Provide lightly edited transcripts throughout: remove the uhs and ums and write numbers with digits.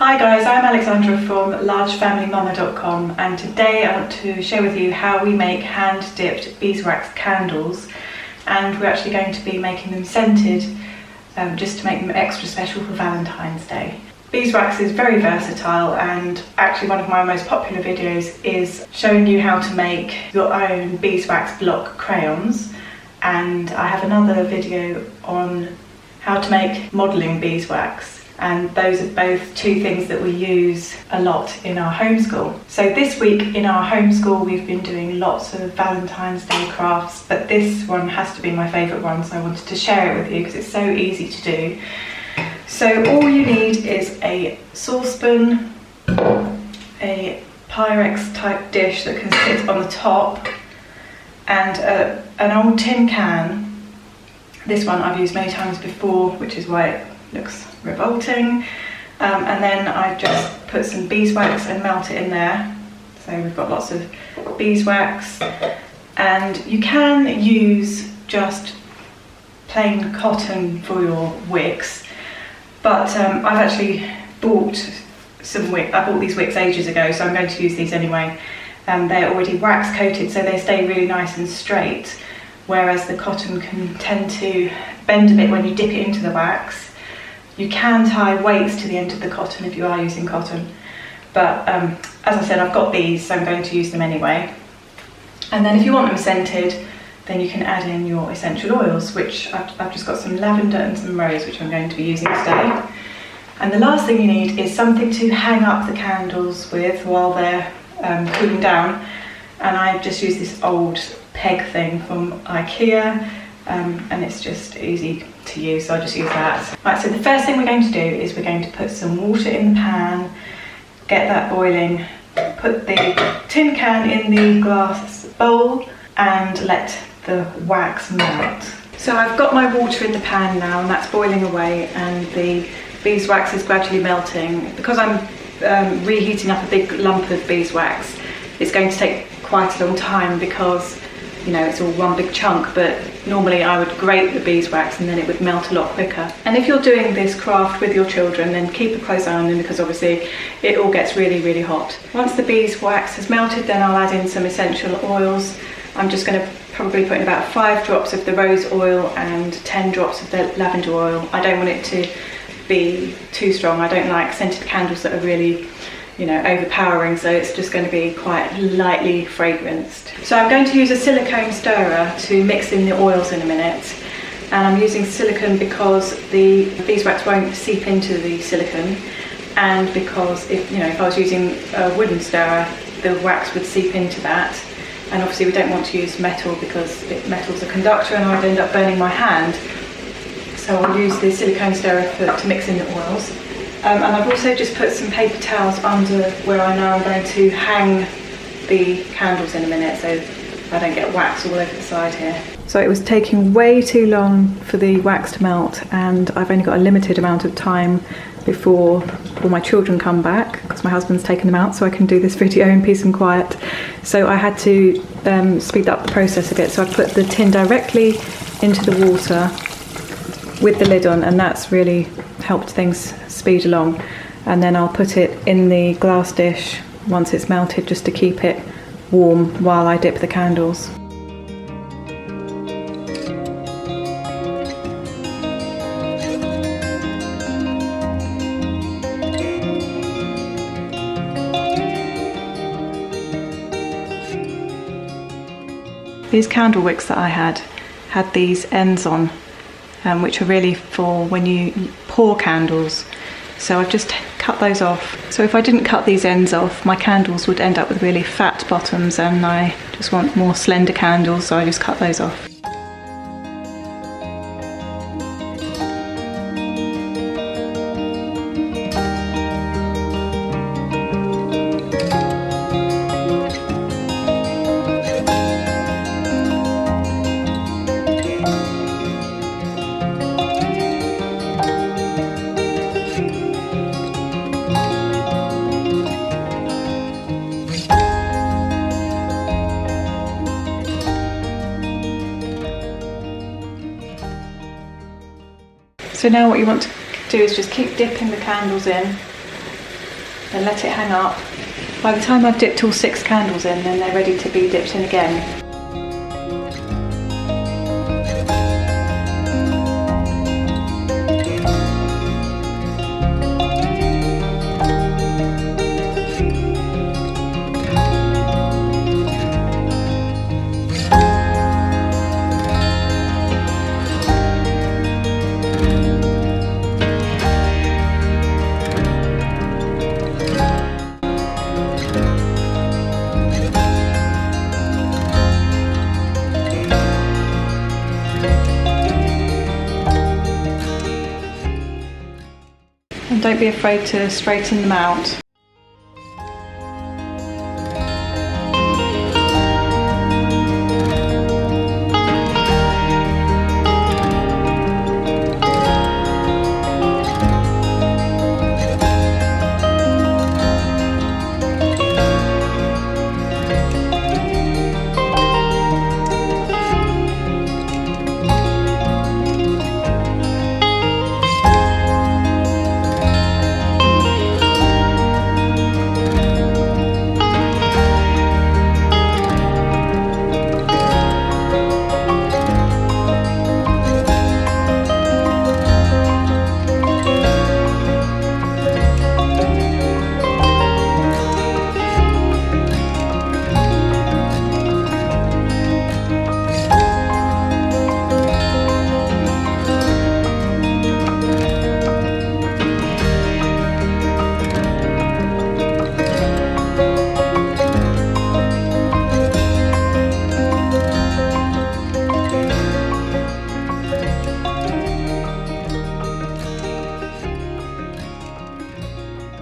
Hi guys, I'm Alexandra from largefamilymama.com, and today I want to share with you how we make hand-dipped beeswax candles, and we're actually going to be making them scented just to make them extra special for Valentine's Day. Beeswax is very versatile, and actually one of my most popular videos is showing you how to make your own beeswax block crayons, and I have another video on how to make modelling beeswax. And those are both two things that we use a lot in our homeschool. So this week in our homeschool we've been doing lots of Valentine's Day crafts, but this one has to be my favourite one, so I wanted to share it with you because it's so easy to do. So all you need is a saucepan, a Pyrex type dish that can sit on the top, and an old tin can. This one I've used many times before, which is why it looks revolting, and then I just put some beeswax and melt it in there. So we've got lots of beeswax, and you can use just plain cotton for your wicks, but I've actually bought some wicks. I bought these wicks ages ago, so I'm going to use these anyway. They're already wax coated, so they stay really nice and straight, whereas the cotton can tend to bend a bit when you dip it into the wax. You can tie weights to the end of the cotton if you are using cotton, but as I said, I've got these, so I'm going to use them anyway. And then if you want them scented, then you can add in your essential oils, which I've just got some lavender and some rose, which I'm going to be using today. And the last thing you need is something to hang up the candles with while they're cooling down, and I just use this old peg thing from IKEA, and it's just easy to use, so I just use that. Right, so the first thing we're going to do is we're going to put some water in the pan, get that boiling, put the tin can in the glass bowl and let the wax melt. So I've got my water in the pan now, and that's boiling away, and the beeswax is gradually melting. Because I'm reheating up a big lump of beeswax, it's going to take quite a long time because, you know, it's all one big chunk, but normally I would grate the beeswax and then it would melt a lot quicker. And if you're doing this craft with your children, then keep a close eye on them, because obviously it all gets really, really hot. Once the beeswax has melted, then I'll add in some essential oils. I'm just going to probably put in about 5 drops of the rose oil and 10 drops of the lavender oil. I don't want it to be too strong. I don't like scented candles that are really, you know, overpowering, so it's just going to be quite lightly fragranced. So I'm going to use a silicone stirrer to mix in the oils in a minute, and I'm using silicone because the beeswax won't seep into the silicone, and because if I was using a wooden stirrer, the wax would seep into that, and obviously we don't want to use metal because metal's a conductor and I'd end up burning my hand. So I'll use the silicone stirrer to mix in the oils. And I've also just put some paper towels under where I know I'm going to hang the candles in a minute, so I don't get wax all over the side here. So it was taking way too long for the wax to melt, and I've only got a limited amount of time before all my children come back, because my husband's taken them out so I can do this video in peace and quiet. So I had to speed up the process a bit, so I put the tin directly into the water with the lid on, and that's really helped things speed along. And then I'll put it in the glass dish once it's melted, just to keep it warm while I dip the candles. These candle wicks that I had these ends on, which are really for when you pour candles. So I've just cut those off. So if I didn't cut these ends off, my candles would end up with really fat bottoms, and I just want more slender candles, so I just cut those off. So now what you want to do is just keep dipping the candles in then let it hang up. By the time I've dipped all 6 candles in, then they're ready to be dipped in again. And don't be afraid to straighten them out.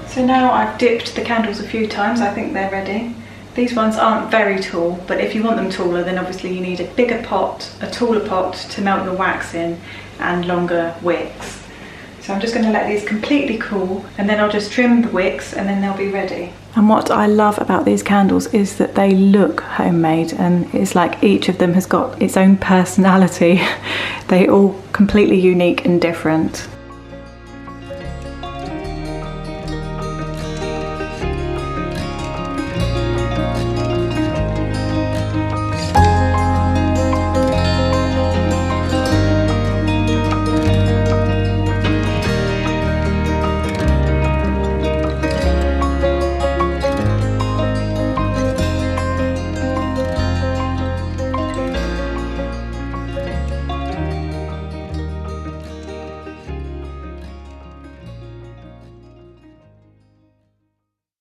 So now I've dipped the candles a few times, I think they're ready. These ones aren't very tall, but if you want them taller, then obviously you need a bigger pot, a taller pot to melt your wax in, and longer wicks. So I'm just going to let these completely cool, and then I'll just trim the wicks and then they'll be ready. And what I love about these candles is that they look homemade, and it's like each of them has got its own personality. They're all completely unique and different.